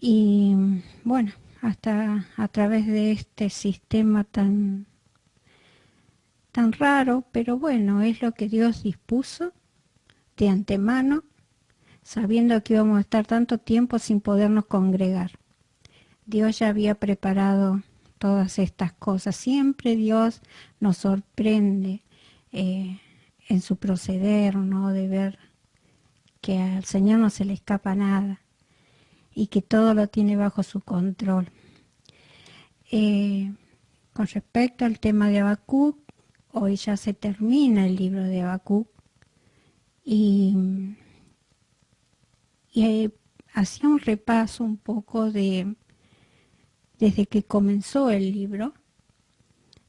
Y bueno, hasta a través de este sistema tan raro, pero bueno, es lo que Dios dispuso de antemano, sabiendo que íbamos a estar tanto tiempo sin podernos congregar. Dios ya había preparado todas estas cosas. Siempre Dios nos sorprende en su proceder, ¿no? De ver que al Señor no se le escapa nada y que todo lo tiene bajo su control. Con respecto al tema de Habacuc, hoy ya se termina el libro de Habacuc y hacía un repaso un poco desde que comenzó el libro,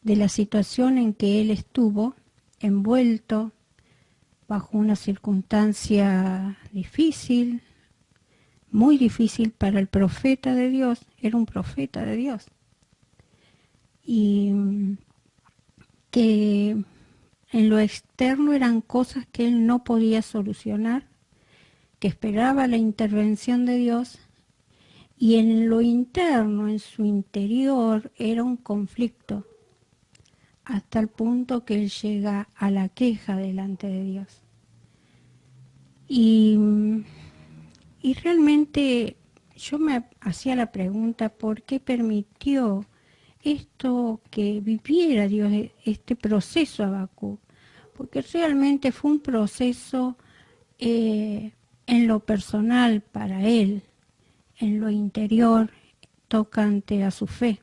de la situación en que él estuvo envuelto bajo una circunstancia difícil, muy difícil para el profeta de Dios. Era un profeta de Dios. Y que en lo externo eran cosas que él no podía solucionar, que esperaba la intervención de Dios, y en lo interno, en su interior, era un conflicto, hasta el punto que él llega a la queja delante de Dios. Y, y realmente yo me hacía la pregunta, ¿por qué permitió esto que viviera Dios, este proceso Habacuc? Porque realmente fue un proceso en lo personal para él, en lo interior, tocante a su fe.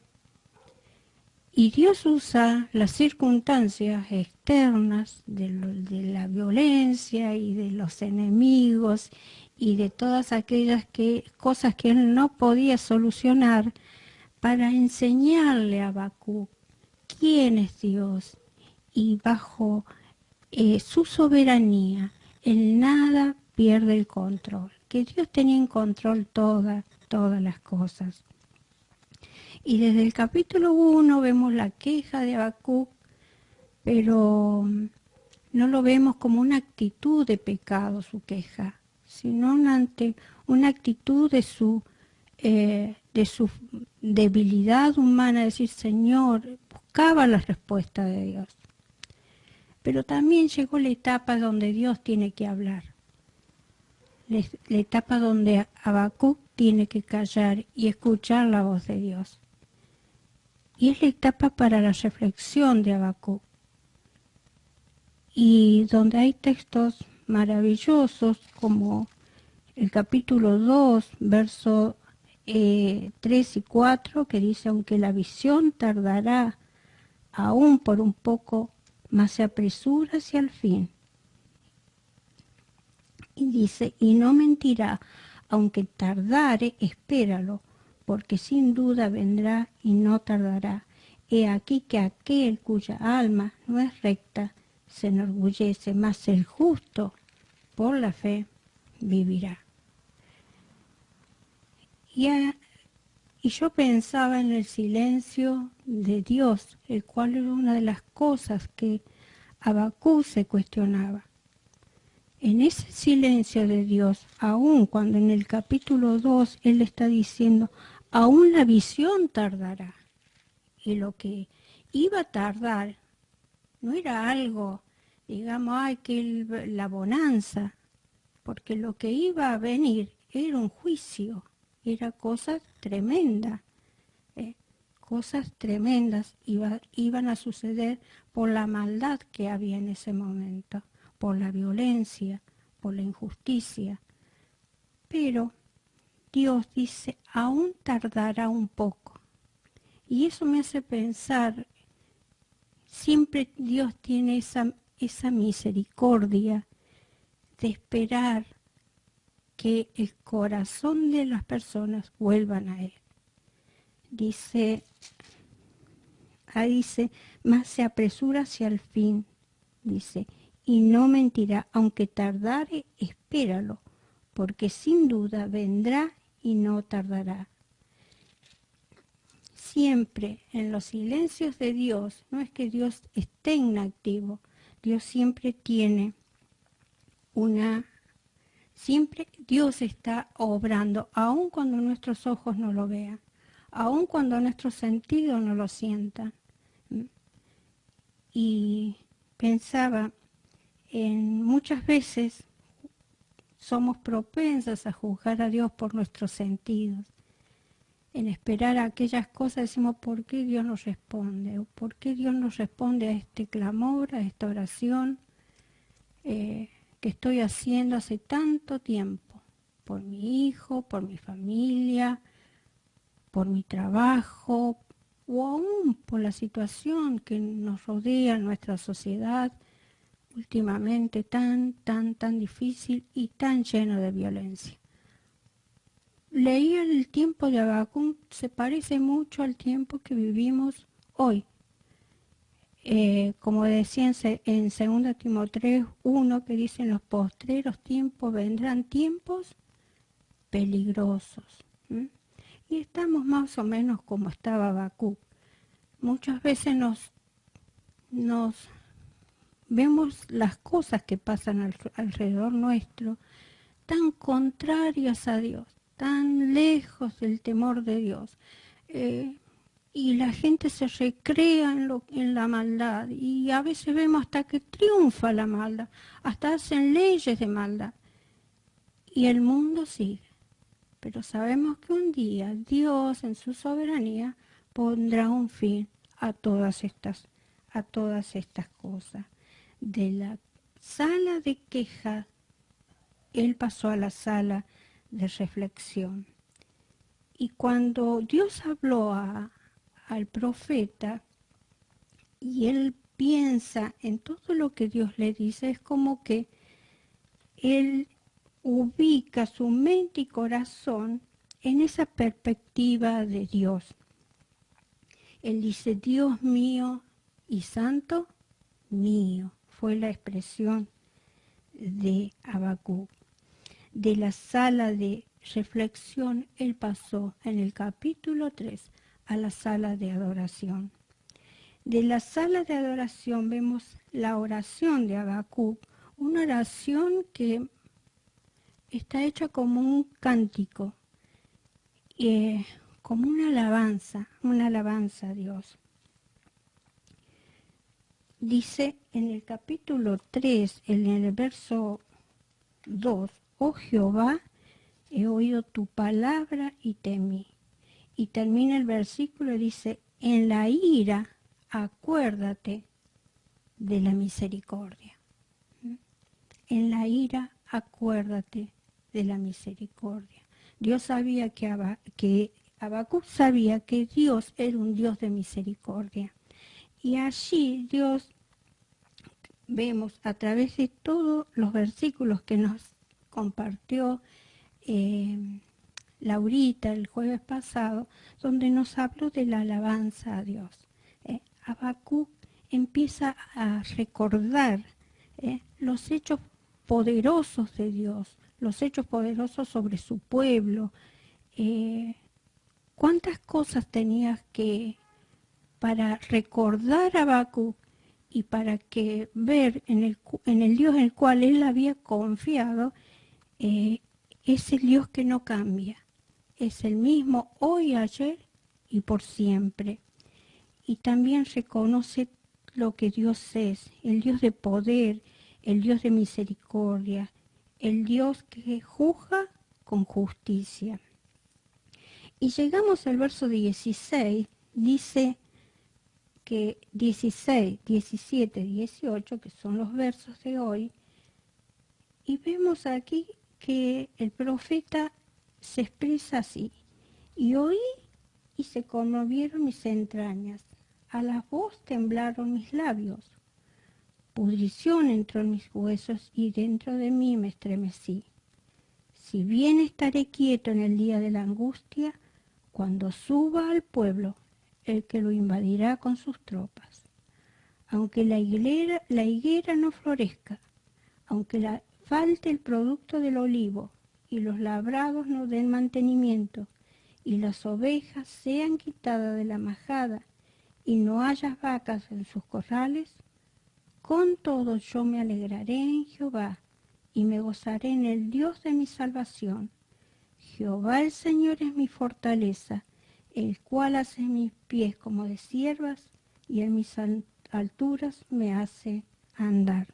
Y Dios usa las circunstancias externas de la violencia y de los enemigos y de todas aquellas cosas que él no podía solucionar para enseñarle a Habacuc quién es Dios, y bajo su soberanía en nada pierde el control, que Dios tenía en control todas las cosas. Y desde el capítulo 1 vemos la queja de Habacuc, pero no lo vemos como una actitud de pecado su queja, sino una actitud de su debilidad humana, decir, Señor, buscaba la respuesta de Dios. Pero también llegó la etapa donde Dios tiene que hablar, la etapa donde Habacuc tiene que callar y escuchar la voz de Dios. Y es la etapa para la reflexión de Habacuc, y donde hay textos maravillosos como el capítulo 2, versos 3 y 4, que dice, aunque la visión tardará aún por un poco, mas se apresura hacia el fin. Y dice, y no mentirá, aunque tardare, espéralo, porque sin duda vendrá y no tardará. He aquí que aquel cuya alma no es recta se enorgullece, mas el justo por la fe vivirá. Y yo pensaba en el silencio de Dios, el cual era una de las cosas que Habacuc se cuestionaba. En ese silencio de Dios, aun cuando en el capítulo 2 Él está diciendo, aún la visión tardará. Y lo que iba a tardar no era algo, digamos, ay, que la bonanza, porque lo que iba a venir era un juicio, era cosas tremendas iban a suceder por la maldad que había en ese momento, por la violencia, por la injusticia. Pero Dios dice, aún tardará un poco. Y eso me hace pensar, siempre Dios tiene esa misericordia de esperar que el corazón de las personas vuelvan a Él. Dice, más se apresura hacia el fin, dice, y no mentirá, aunque tardare, espéralo, porque sin duda vendrá y no tardará. Siempre en los silencios de Dios, no es que Dios esté inactivo, Dios siempre tiene una Siempre Dios está obrando, aun cuando nuestros ojos no lo vean, aun cuando nuestros sentidos no lo sientan. Y pensaba en muchas veces somos propensas a juzgar a Dios por nuestros sentidos, en esperar a aquellas cosas. Decimos, ¿por qué Dios nos responde? ¿O por qué Dios nos responde a este clamor, a esta oración que estoy haciendo hace tanto tiempo? Por mi hijo, por mi familia, por mi trabajo, o aún por la situación que nos rodea en nuestra sociedad, últimamente tan difícil y tan lleno de violencia. Leí el tiempo de Habacuc, se parece mucho al tiempo que vivimos hoy. Como decía en 2 Timoteo 1, que dice: en los postreros tiempos vendrán tiempos peligrosos. Y estamos más o menos como estaba Habacuc. Muchas veces nos vemos las cosas que pasan alrededor nuestro tan contrarias a Dios, tan lejos del temor de Dios. Y la gente se recrea en la maldad, y a veces vemos hasta que triunfa la maldad, hasta hacen leyes de maldad. Y el mundo sigue. Pero sabemos que un día Dios en su soberanía pondrá un fin a todas estas cosas. De la sala de quejas, Él pasó a la sala de reflexión. Y cuando Dios habló al profeta y él piensa en todo lo que Dios le dice, es como que él ubica su mente y corazón en esa perspectiva de Dios. Él dice: Dios mío y santo mío, fue la expresión de Habacuc. De la sala de reflexión, él pasó en el capítulo 3 a la sala de adoración. De la sala de adoración vemos la oración de Habacuc, una oración que está hecha como un cántico, como una alabanza a Dios. Dice en el capítulo 3, en el verso 2, oh Jehová, he oído tu palabra y temí. Y termina el versículo y dice: en la ira acuérdate de la misericordia. En la ira acuérdate de la misericordia. Dios sabía que Habacuc sabía que Dios era un Dios de misericordia. Y allí Dios, vemos a través de todos los versículos que nos compartió Laurita el jueves pasado, donde nos habló de la alabanza a Dios. Habacuc empieza a recordar los hechos poderosos de Dios, los hechos poderosos sobre su pueblo. ¿Cuántas cosas tenías que para recordar a Habacuc y para que ver en el Dios en el cual él había confiado? Es el Dios que no cambia, es el mismo hoy, ayer y por siempre. Y también reconoce lo que Dios es, el Dios de poder, el Dios de misericordia, el Dios que juzga con justicia. Y llegamos al verso 16, dice que 16, 17, 18, que son los versos de hoy, y vemos aquí que el profeta se expresa así: y oí y se conmovieron mis entrañas, a la voz temblaron mis labios, pudrición entró en mis huesos y dentro de mí me estremecí. Si bien estaré quieto en el día de la angustia, cuando suba al pueblo el que lo invadirá con sus tropas. Aunque la higuera no florezca, aunque falte el producto del olivo y los labrados no den mantenimiento, y las ovejas sean quitadas de la majada, y no haya vacas en sus corrales, con todo yo me alegraré en Jehová, y me gozaré en el Dios de mi salvación. Jehová el Señor es mi fortaleza, el cual hace mis pies como de ciervas y en mis alturas me hace andar.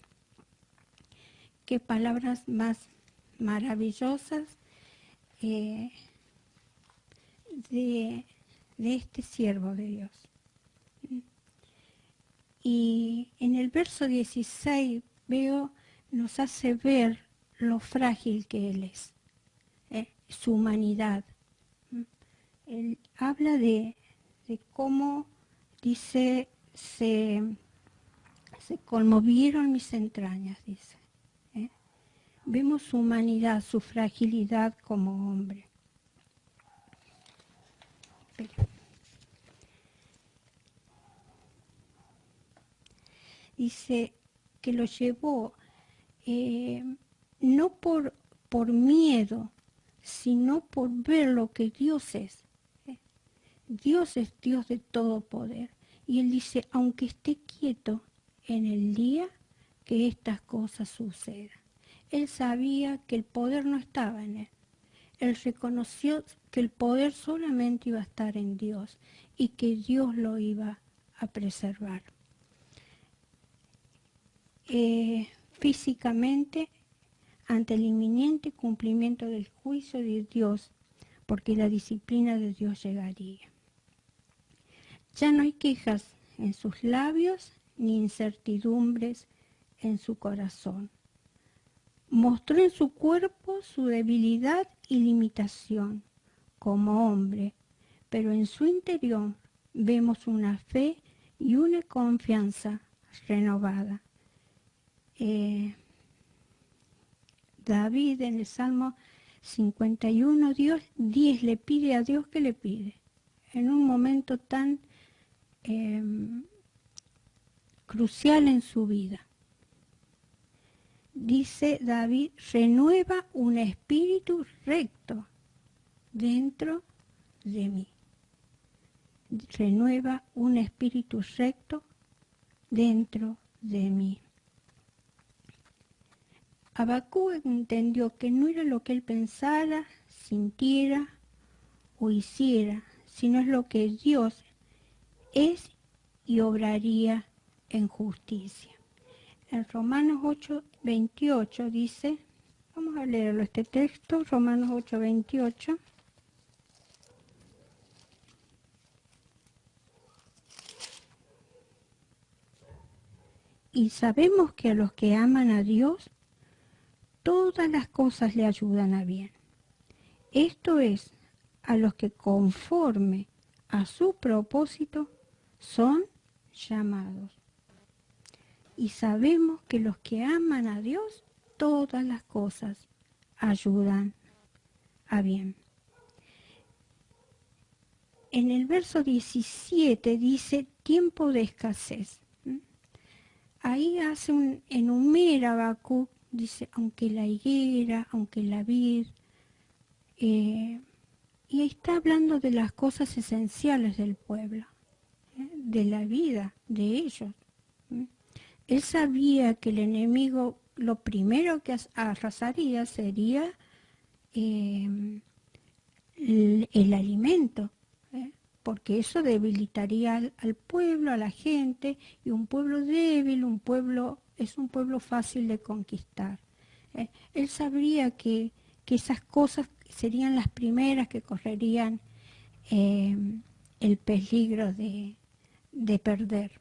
Qué palabras más maravillosas de este siervo de Dios. Y en el verso 16 nos hace ver lo frágil que Él es, su humanidad. Él habla de cómo, dice, se conmovieron mis entrañas, dice. Vemos su humanidad, su fragilidad como hombre. Dice que lo llevó no por miedo, sino por ver lo que Dios es. Dios es Dios de todo poder. Y Él dice, aunque esté quieto en el día que estas cosas sucedan. Él sabía que el poder no estaba en Él. Él reconoció que el poder solamente iba a estar en Dios y que Dios lo iba a preservar. Físicamente, ante el inminente cumplimiento del juicio de Dios, porque la disciplina de Dios llegaría. Ya no hay quejas en sus labios ni incertidumbres en su corazón. Mostró en su cuerpo su debilidad y limitación como hombre, pero en su interior vemos una fe y una confianza renovada. David en el Salmo 51, 10 le pide a Dios que le pide, en un momento tan crucial en su vida. Dice David, renueva un espíritu recto dentro de mí. Renueva un espíritu recto dentro de mí. Habacuc entendió que no era lo que él pensara, sintiera o hiciera, sino es lo que Dios es y obraría en justicia. En Romanos 8:28 dice, vamos a leerlo este texto, Romanos 8:28. Y sabemos que a los que aman a Dios, todas las cosas le ayudan a bien. Esto es, a los que conforme a su propósito son llamados. Y sabemos que los que aman a Dios, todas las cosas ayudan a bien. En el verso 17 dice tiempo de escasez. Ahí enumera Habacuc, dice, aunque la higuera, aunque la vid, y ahí está hablando de las cosas esenciales del pueblo, de la vida de ellos. Él sabía que el enemigo lo primero que arrasaría sería el alimento, porque eso debilitaría al pueblo, a la gente, y un pueblo débil, es un pueblo fácil de conquistar. Él sabría que esas cosas serían las primeras que correrían el peligro de perder.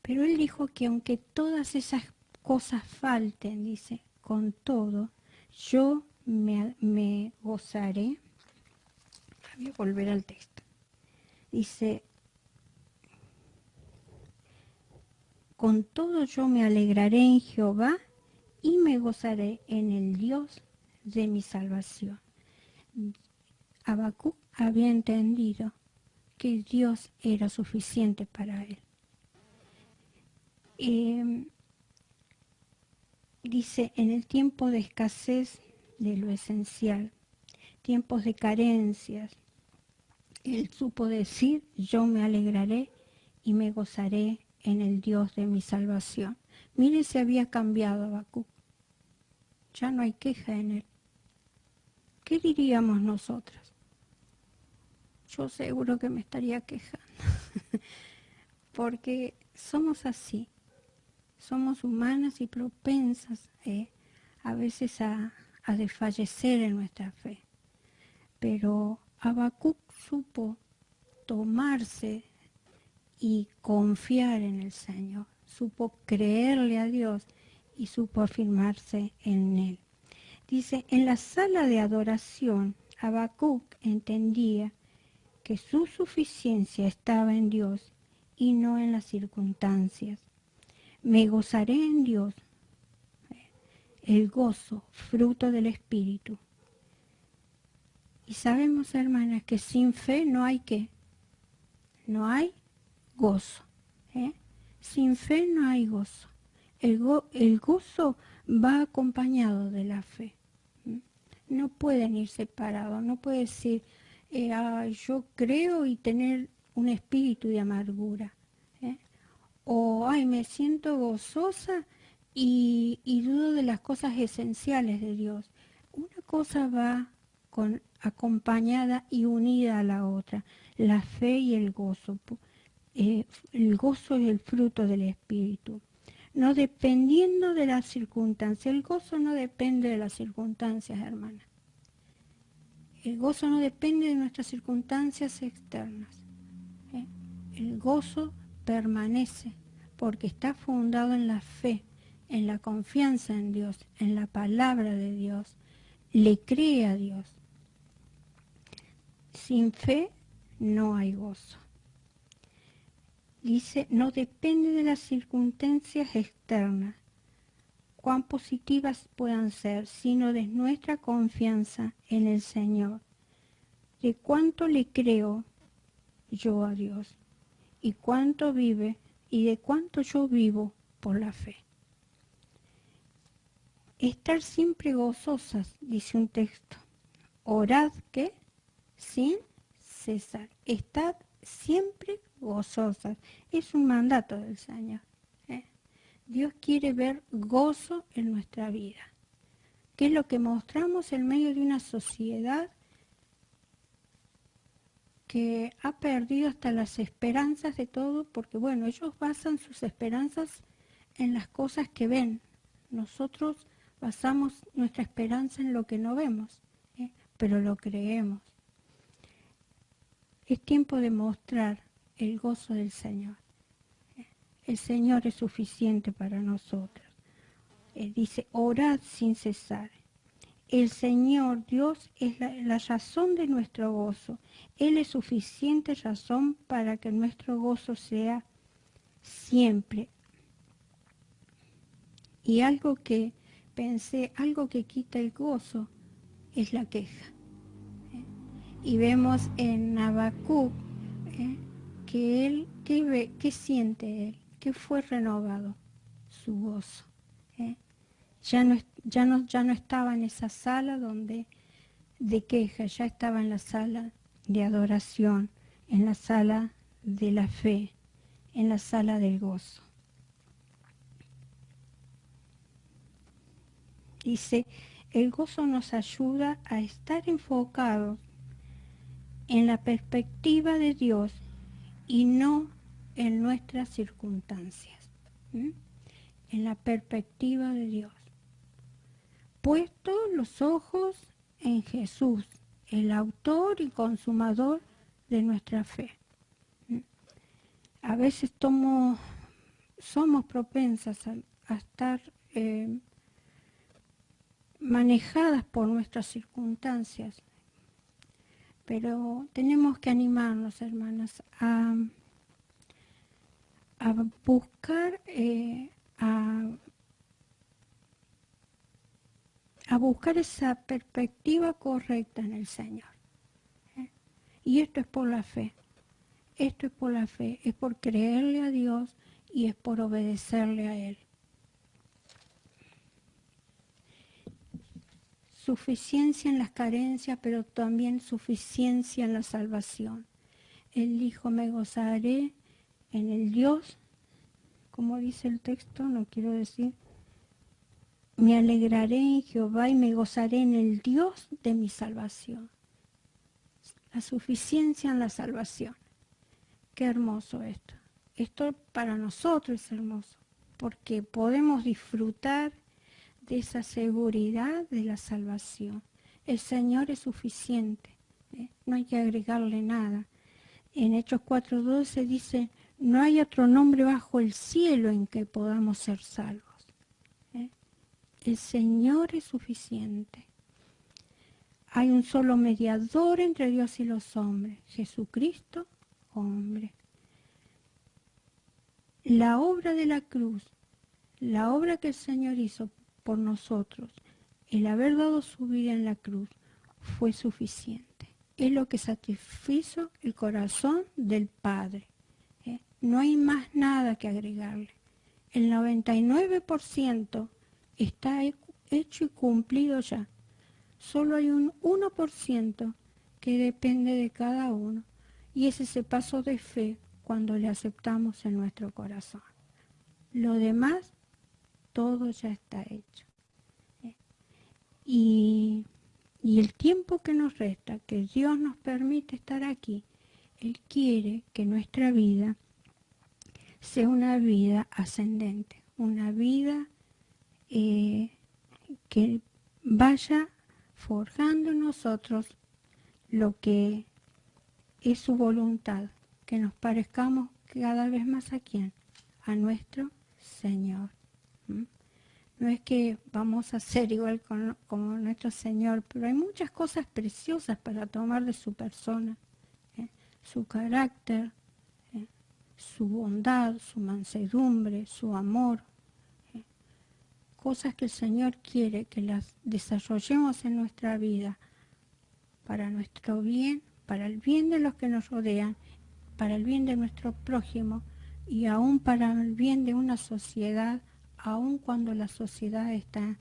Pero él dijo que aunque todas esas cosas falten, dice, con todo, yo me gozaré. Voy a volver al texto. Dice, con todo yo me alegraré en Jehová y me gozaré en el Dios de mi salvación. Habacuc había entendido que Dios era suficiente para él. Dice, en el tiempo de escasez de lo esencial, tiempos de carencias, él supo decir, yo me alegraré y me gozaré en el Dios de mi salvación. Mire, se había cambiado Habacuc. ya no hay queja en él. ¿Qué diríamos nosotras? Yo seguro que me estaría quejando, porque somos así, somos humanas y propensas a veces a desfallecer en nuestra fe. Pero Habacuc supo tomarse y confiar en el Señor, supo creerle a Dios y supo afirmarse en Él. Dice, en la sala de adoración, Habacuc entendía que su suficiencia estaba en Dios y no en las circunstancias. Me gozaré en Dios, el gozo, fruto del Espíritu. Y sabemos, hermanas, que sin fe no hay qué, no hay gozo. Sin fe no hay gozo. El gozo va acompañado de la fe. No pueden ir separados, no puede decir, yo creo y tener un espíritu de amargura. O, me siento gozosa y dudo de las cosas esenciales de Dios. Una cosa va acompañada y unida a la otra, la fe y el gozo. El gozo es el fruto del Espíritu. No dependiendo de las circunstancias. El gozo no depende de las circunstancias, hermana. El gozo no depende de nuestras circunstancias externas. El gozo permanece porque está fundado en la fe, en la confianza en Dios, en la palabra de Dios. Le cree a Dios. Sin fe no hay gozo. Dice, no depende de las circunstancias externas, cuán positivas puedan ser, sino de nuestra confianza en el Señor. De cuánto le creo yo a Dios, y cuánto vive, y de cuánto yo vivo por la fe. Estar siempre gozosas, dice un texto. Orad que sin cesar. Estad siempre gozosas. Es un mandato del Señor. Dios quiere ver gozo en nuestra vida, que es lo que mostramos en medio de una sociedad que ha perdido hasta las esperanzas de todo, porque bueno, ellos basan sus esperanzas en las cosas que ven. Nosotros basamos nuestra esperanza en lo que no vemos, pero lo creemos. Es tiempo de mostrar el gozo del Señor. El Señor es suficiente para nosotros. Dice, orad sin cesar. El Señor Dios es la razón de nuestro gozo. Él es suficiente razón para que nuestro gozo sea siempre. Y algo que pensé, algo que quita el gozo, es la queja. Y vemos en Habacuc que él, ¿qué siente él? Que fue renovado su gozo. Ya no estaba en esa sala de queja, ya estaba en la sala de adoración, en la sala de la fe, en la sala del gozo. Dice, el gozo nos ayuda a estar enfocados en la perspectiva de Dios y no en nuestras circunstancias. En la perspectiva de Dios. Puestos los ojos en Jesús, el autor y consumador de nuestra fe. A veces somos propensas a estar manejadas por nuestras circunstancias, pero tenemos que animarnos, hermanas, a buscar, a buscar esa perspectiva correcta en el Señor. Y esto es por la fe. Esto es por la fe, es por creerle a Dios y es por obedecerle a Él. Suficiencia en las carencias, pero también suficiencia en la salvación. Él dijo, me gozaré en el Dios, como dice el texto, no quiero decir, Me alegraré en Jehová y me gozaré en el Dios de mi salvación. La suficiencia en la salvación. Qué hermoso esto. Esto para nosotros es hermoso, porque podemos disfrutar de esa seguridad de la salvación. El Señor es suficiente, no hay que agregarle nada. En Hechos 4:12 dice, no hay otro nombre bajo el cielo en que podamos ser salvos. El Señor es suficiente. Hay un solo mediador entre Dios y los hombres, Jesucristo, hombre. La obra de la cruz, la obra que el Señor hizo por nosotros, el haber dado su vida en la cruz, fue suficiente. Es lo que satisfizo el corazón del Padre. No hay más nada que agregarle. El 99% está hecho y cumplido ya. Solo hay un 1% que depende de cada uno. Y es ese paso de fe cuando le aceptamos en nuestro corazón. Lo demás, todo ya está hecho. Y el tiempo que nos resta, que Dios nos permite estar aquí, Él quiere que nuestra vida sea una vida ascendente, una vida que vaya forjando en nosotros lo que es su voluntad, que nos parezcamos cada vez más a quién, a nuestro Señor. No es que vamos a ser igual como nuestro Señor, pero hay muchas cosas preciosas para tomar de su persona, su carácter, su bondad, su mansedumbre, su amor, cosas que el Señor quiere que las desarrollemos en nuestra vida para nuestro bien, para el bien de los que nos rodean, para el bien de nuestro prójimo y aún para el bien de una sociedad, aun cuando la sociedad está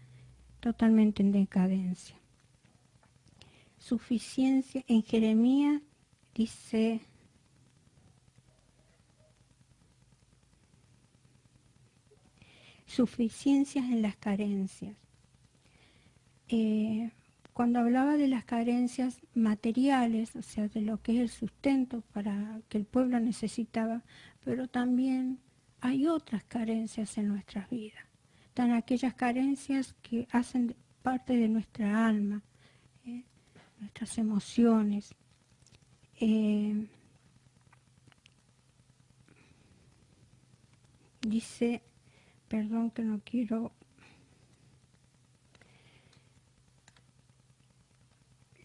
totalmente en decadencia. Suficiencia en Jeremías dice, suficiencias en las carencias. Cuando hablaba de las carencias materiales, o sea, de lo que es el sustento para que el pueblo necesitaba, pero también hay otras carencias en nuestras vidas. Están aquellas carencias que hacen parte de nuestra alma, nuestras emociones. Dice, perdón que no quiero...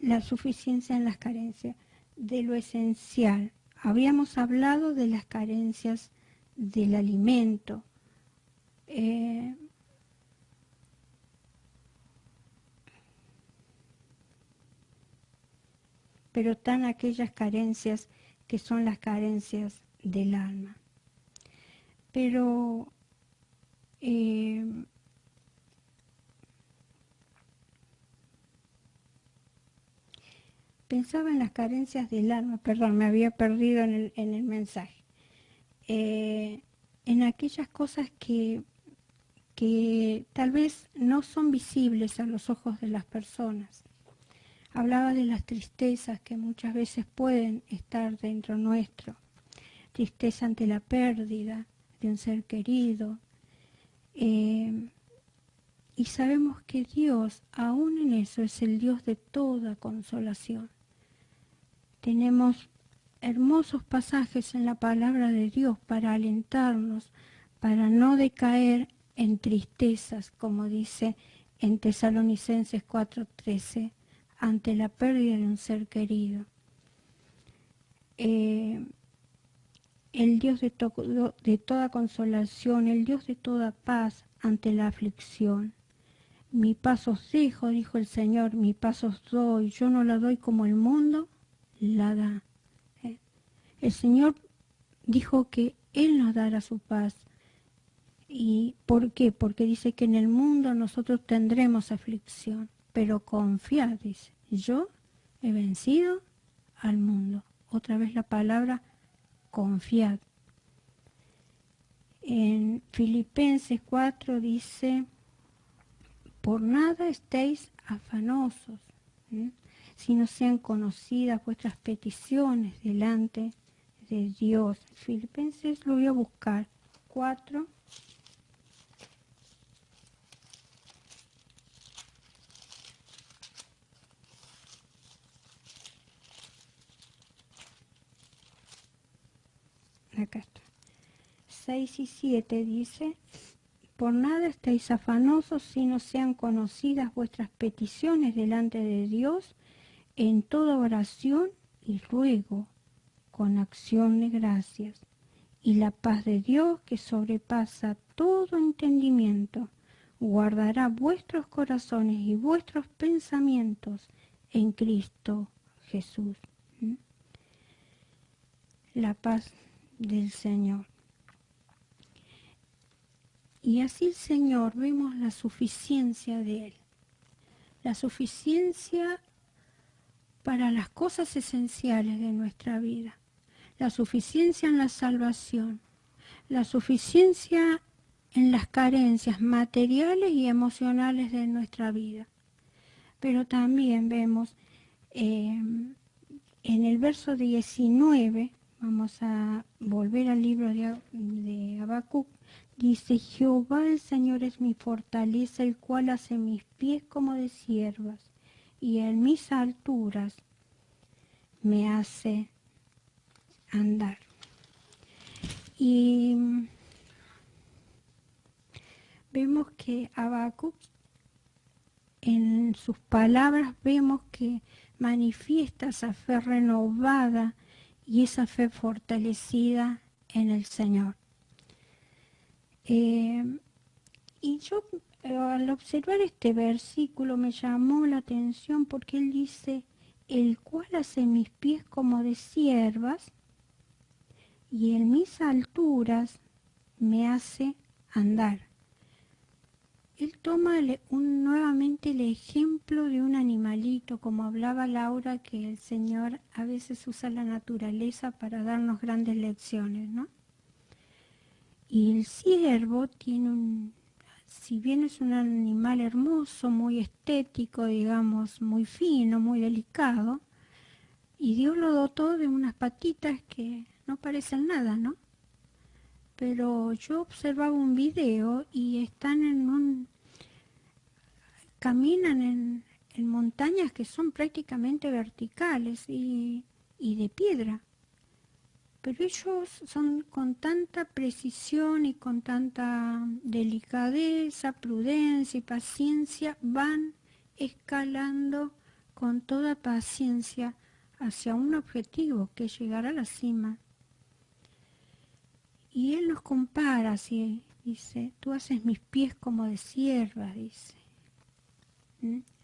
La suficiencia en las carencias, de lo esencial. Habíamos hablado de las carencias del alimento. Pero están aquellas carencias que son las carencias del alma. Pero pensaba en las carencias del alma, perdón, me había perdido en el mensaje. En aquellas cosas que tal vez no son visibles a los ojos de las personas. Hablaba de las tristezas que muchas veces pueden estar dentro nuestro. Tristeza ante la pérdida de un ser querido. Y sabemos que Dios, aún en eso, es el Dios de toda consolación. Tenemos hermosos pasajes en la palabra de Dios para alentarnos, para no decaer en tristezas, como dice en Tesalonicenses 4:13, ante la pérdida de un ser querido. El Dios de toda consolación, el Dios de toda paz ante la aflicción. Mi paz os dejo, dijo el Señor, mi paz os doy, yo no la doy como el mundo la da. El Señor dijo que Él nos dará su paz. ¿Y por qué? Porque dice que en el mundo nosotros tendremos aflicción, pero confiad, dice, yo he vencido al mundo. Otra vez la palabra confiad. En Filipenses 4 dice, por nada estéis afanosos, si no sean conocidas vuestras peticiones delante de Dios. Filipenses lo voy a buscar. 4. Acá está. 6 y 7 dice: por nada estéis afanosos si no sean conocidas vuestras peticiones delante de Dios en toda oración y ruego con acción de gracias. Y la paz de Dios, que sobrepasa todo entendimiento, guardará vuestros corazones y vuestros pensamientos en Cristo Jesús. La paz del Señor. Y así el Señor, vemos la suficiencia de Él. La suficiencia para las cosas esenciales de nuestra vida. La suficiencia en la salvación. La suficiencia en las carencias materiales y emocionales de nuestra vida. Pero también vemos en el verso 19, vamos a volver al libro de Habacuc, dice: Jehová el Señor es mi fortaleza, el cual hace mis pies como de ciervas, y en mis alturas me hace andar. Y vemos que Habacuc, en sus palabras, vemos que manifiesta esa fe renovada y esa fe fortalecida en el Señor. Y yo, al observar este versículo, me llamó la atención porque él dice: el cual hace mis pies como de ciervas y en mis alturas me hace andar. Él toma nuevamente el ejemplo de un animalito, como hablaba Laura, que el Señor a veces usa la naturaleza para darnos grandes lecciones, ¿no? Y el ciervo tiene si bien es un animal hermoso, muy estético, digamos, muy fino, muy delicado, y Dios lo dotó de unas patitas que no parecen nada, ¿no? Pero yo observaba un video y caminan en montañas que son prácticamente verticales y de piedra. Pero ellos son con tanta precisión y con tanta delicadeza, prudencia y paciencia, van escalando con toda paciencia hacia un objetivo, que es llegar a la cima. Y él nos compara así, dice: tú haces mis pies como de ciervas, dice.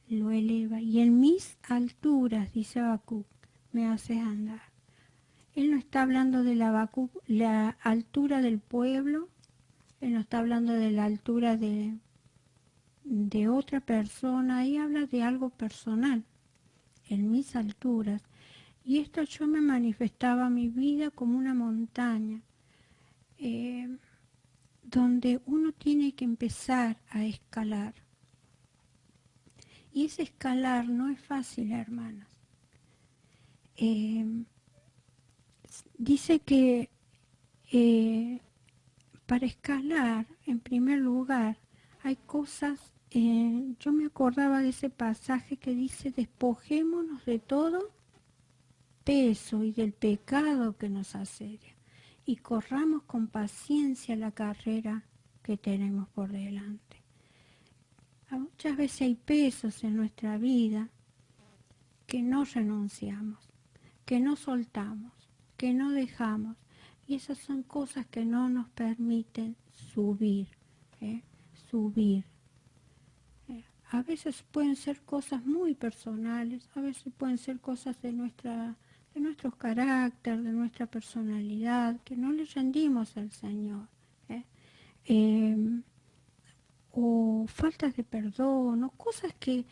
Lo eleva. Y en mis alturas, dice Habacuc, me haces andar. Él no está hablando de la altura del pueblo, él no está hablando de la altura de otra persona, ahí habla de algo personal, en mis alturas. Y esto yo me manifestaba mi vida como una montaña, donde uno tiene que empezar a escalar. Y ese escalar no es fácil, hermanas. Dice que para escalar, en primer lugar, hay cosas, yo me acordaba de ese pasaje que dice: despojémonos de todo peso y del pecado que nos asedia, y corramos con paciencia la carrera que tenemos por delante. Muchas veces hay pesos en nuestra vida que no renunciamos, que no soltamos, que no dejamos. Y esas son cosas que no nos permiten subir, subir. A veces pueden ser cosas muy personales, a veces pueden ser cosas de nuestro carácter, de nuestra personalidad, que no le rendimos al Señor. O faltas de perdón, o cosas que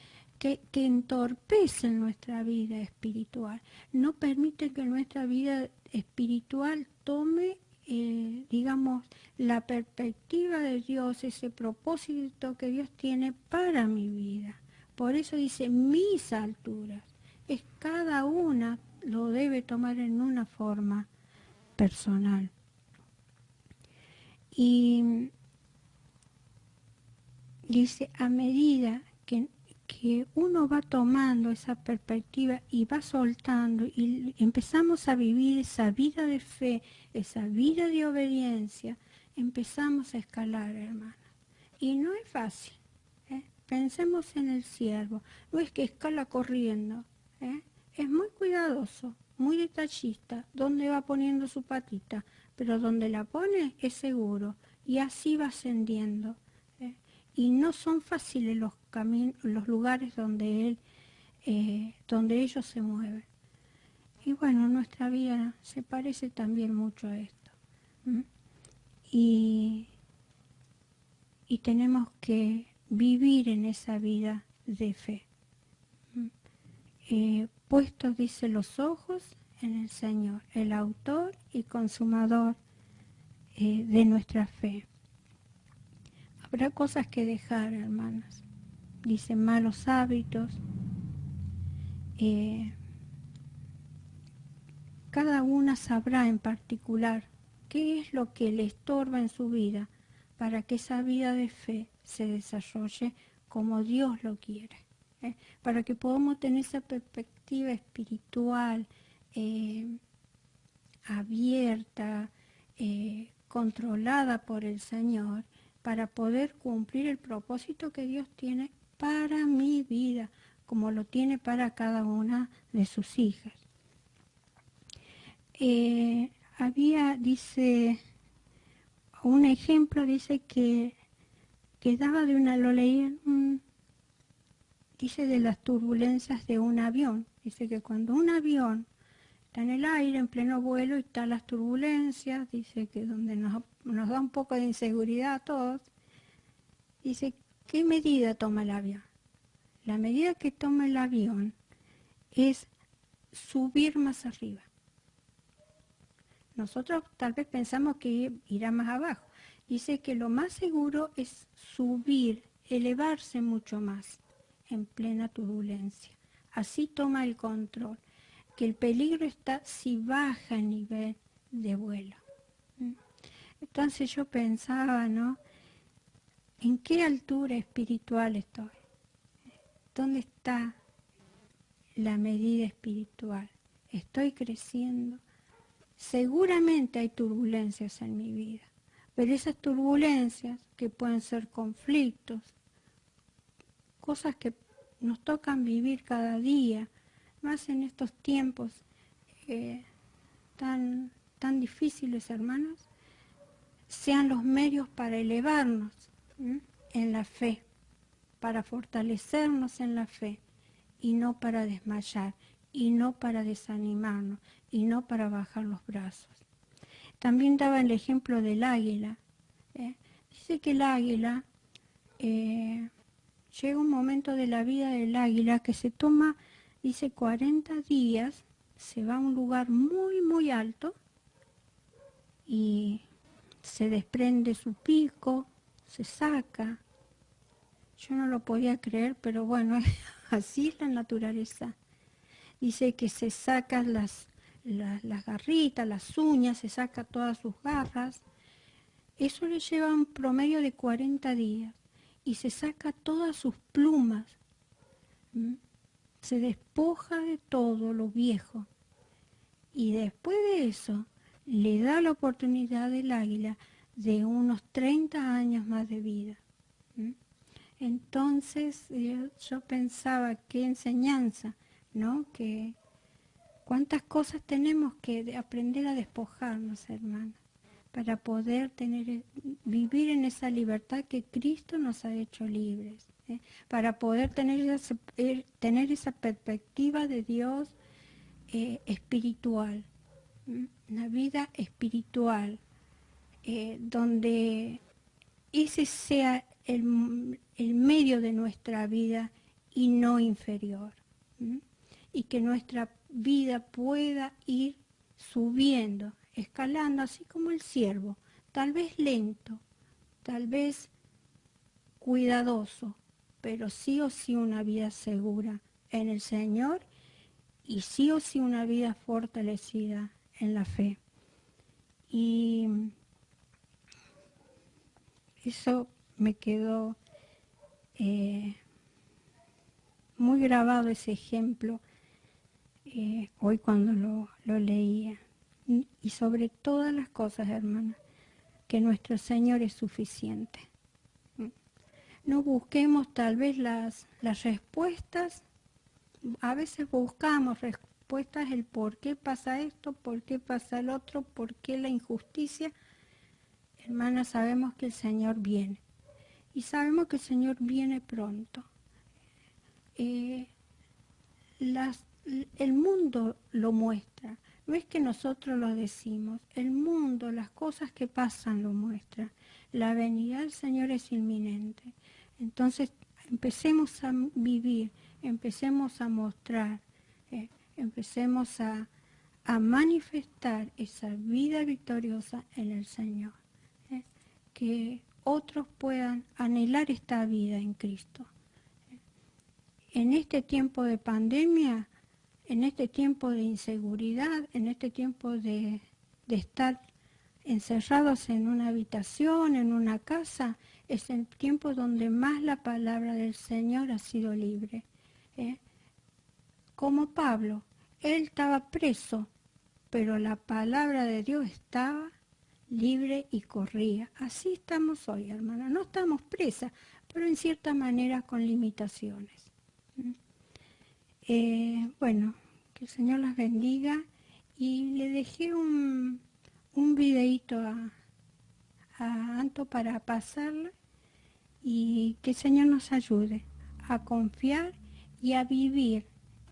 entorpecen nuestra vida espiritual, no permiten que nuestra vida espiritual tome digamos, la perspectiva de Dios, ese propósito que Dios tiene para mi vida. Por eso dice mis alturas. Es cada una lo debe tomar en una forma personal. Y dice, a medida que uno va tomando esa perspectiva y va soltando y empezamos a vivir esa vida de fe, esa vida de obediencia, empezamos a escalar, hermanas. Y no es fácil. Pensemos en el siervo. No es que escala corriendo. Es muy cuidadoso, muy detallista, donde va poniendo su patita, pero donde la pone es seguro. Y así va ascendiendo. Y no son fáciles los lugares donde donde ellos se mueven. Y bueno, nuestra vida se parece también mucho a esto. Y tenemos que vivir en esa vida de fe. Puestos, dice, los ojos en el Señor, el autor y consumador de nuestra fe. Habrá cosas que dejar, hermanas. Dice, malos hábitos. Cada una sabrá en particular qué es lo que le estorba en su vida para que esa vida de fe se desarrolle como Dios lo quiere. Para que podamos tener esa perspectiva espiritual abierta, controlada por el Señor, para poder cumplir el propósito que Dios tiene para mi vida, como lo tiene para cada una de sus hijas. Dice, un ejemplo, dice que daba de una, lo leí dice de las turbulencias de un avión. Dice que cuando un avión está en el aire, en pleno vuelo, y están las turbulencias, dice que donde nos da un poco de inseguridad a todos, dice, ¿qué medida toma el avión? La medida que toma el avión es subir más arriba. Nosotros tal vez pensamos que irá más abajo. Dice que lo más seguro es subir, elevarse mucho más en plena turbulencia. Así toma el control, que el peligro está si baja el nivel de vuelo. Entonces yo pensaba, ¿no? ¿En qué altura espiritual estoy? ¿Dónde está la medida espiritual? ¿Estoy creciendo? Seguramente hay turbulencias en mi vida, pero esas turbulencias, que pueden ser conflictos, cosas que nos tocan vivir cada día, más en estos tiempos tan difíciles, hermanos, sean los medios para elevarnos en la fe, para fortalecernos en la fe, y no para desmayar, y no para desanimarnos, y no para bajar los brazos. También daba el ejemplo del águila. Dice que el águila, llega un momento de la vida del águila que se toma, dice, 40 días, se va a un lugar muy, muy alto y se desprende su pico, se saca. Yo no lo podía creer, pero bueno, así es la naturaleza. Dice que se sacan las garritas, las uñas, se saca todas sus garras. Eso le lleva un promedio de 40 días. Y se saca todas sus plumas. Se despoja de todo lo viejo. Y después de eso, le da la oportunidad del águila de unos 30 años más de vida. Entonces yo pensaba, qué enseñanza, ¿no? Que cuántas cosas tenemos que aprender a despojarnos, hermanos, para poder vivir en esa libertad que Cristo nos ha hecho libres, para poder tener esa perspectiva de Dios espiritual, una vida espiritual, donde ese sea el medio de nuestra vida y no inferior. Y que nuestra vida pueda ir subiendo escalando, así como el ciervo, tal vez lento, tal vez cuidadoso, pero sí o sí una vida segura en el Señor y sí o sí una vida fortalecida en la fe. Y eso me quedó muy grabado, ese ejemplo, hoy cuando lo leía. Y sobre todas las cosas, hermanas, que nuestro Señor es suficiente. No busquemos tal vez las respuestas. A veces buscamos respuestas, el por qué pasa esto, por qué pasa el otro, por qué la injusticia. Hermanas, sabemos que el Señor viene. Y sabemos que el Señor viene pronto. Las, el mundo lo muestra. No es que nosotros lo decimos. El mundo, las cosas que pasan lo muestran. La venida del Señor es inminente. Entonces, empecemos a vivir, empecemos a mostrar, empecemos a manifestar esa vida victoriosa en el Señor. Que otros puedan anhelar esta vida en Cristo. En este tiempo de pandemia, en este tiempo de inseguridad, en este tiempo de estar encerrados en una habitación, en una casa, es el tiempo donde más la palabra del Señor ha sido libre. Como Pablo, él estaba preso, pero la palabra de Dios estaba libre y corría. Así estamos hoy, hermana. No estamos presas, pero en cierta manera con limitaciones. Bueno, que el Señor las bendiga. Y le dejé un videíto a Anto para pasarla, y que el Señor nos ayude a confiar y a vivir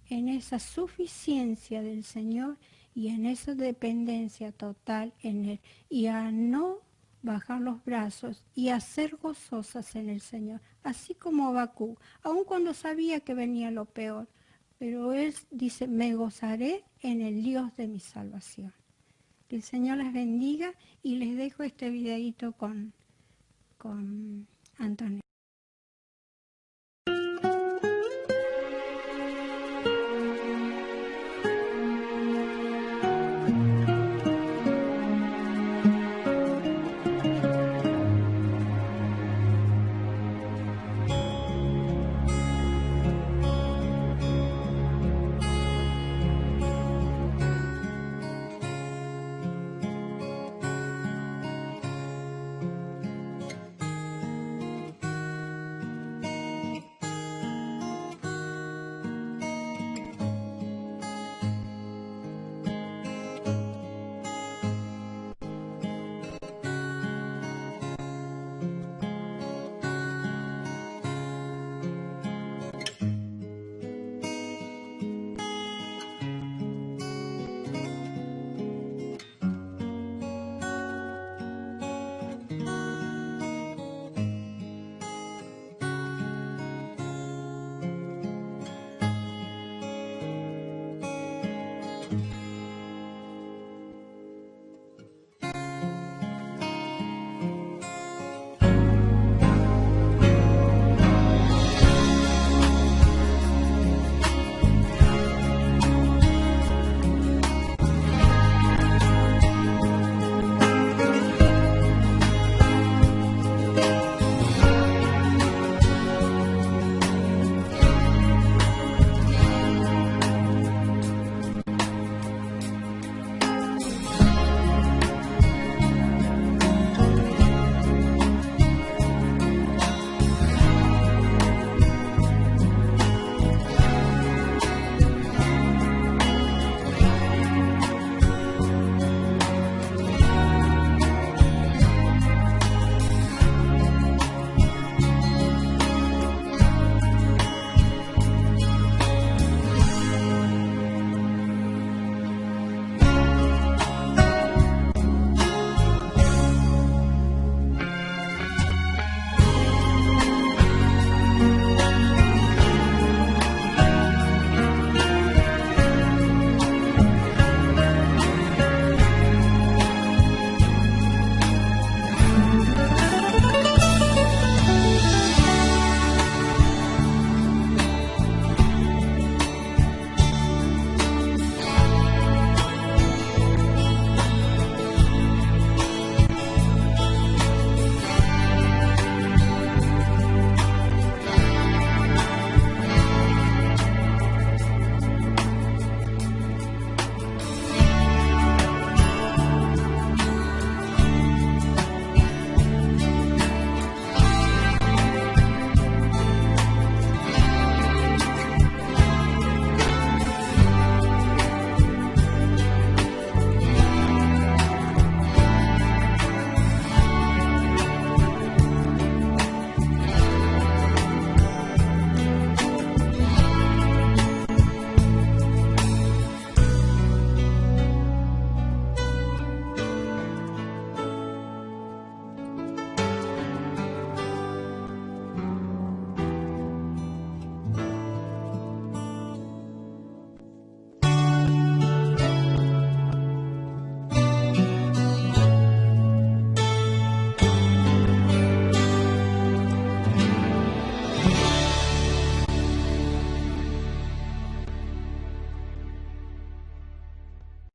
en esa suficiencia del Señor y en esa dependencia total en Él, y a no bajar los brazos y a ser gozosas en el Señor, así como Habacuc, aun cuando sabía que venía lo peor, pero él dice, me gozaré en el Dios de mi salvación. Que el Señor les bendiga, y les dejo este videíto con Antonella.